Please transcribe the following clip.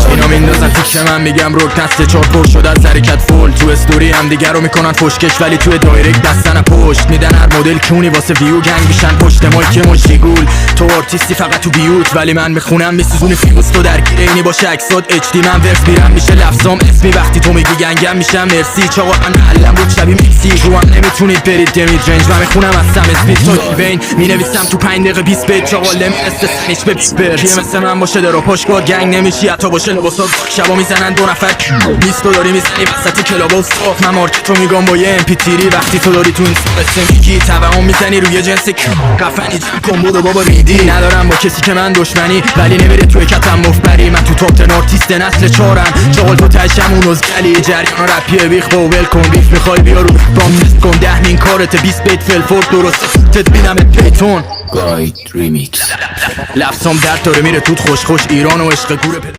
اینا میندازن تیکه من میگم روک نسل چار پر شد از حرکت فول. تو استوری هم دیگر رو میکنن فشکش ولی توی دایرکت دستن پشت میدن هر مدل کونی واسه ویو گنگ میشن پشت مایک مشیگول. تو آرتیستی فقط تو بیوت ولی من میخونم میسوزون فیوز. تو درگیر اینی باشه عکسات اچ دی من ورس میرم میشه لفظام اسمی وقتی تو میگی گنگم میشم مرسی. چاقا من علم بود شبیه میکسی رو هم نمیتونید برید دمید رنج. من میخونم از سم اسمی تو بین مینویسم تو 5 دقیقه 20 بیت. چاقا لمیرسته سنیش به 20 بر کیه مثل من باشه درو پشگاه گنگ نمیشی حتی باشه لباسات شبا میزنن دو نفر نیست تو داری میزنی وسط کلاب و صاف. من مارکت رو میگم با یه MP3 وقتی تو داری تو این سمت میگی توهم میزنی روی جنس کفنی کن بودو بابا ریدی. ندارم با کسی که من دشمنی ولی نمیره توی کتم مفبری. من تو تاپ تن آرتیست نسل چارم چاقل تو تشم اون روزگلی جریان رپیه بیخ با ول کن بیف میخوای بیا رو بام تست کن 10 مین کارت 20 بیت فلفورد درست تدبینم پیتون گاید ریمیکس. لفظام درد داره میره توت خوش خوش ایران و عشق گوره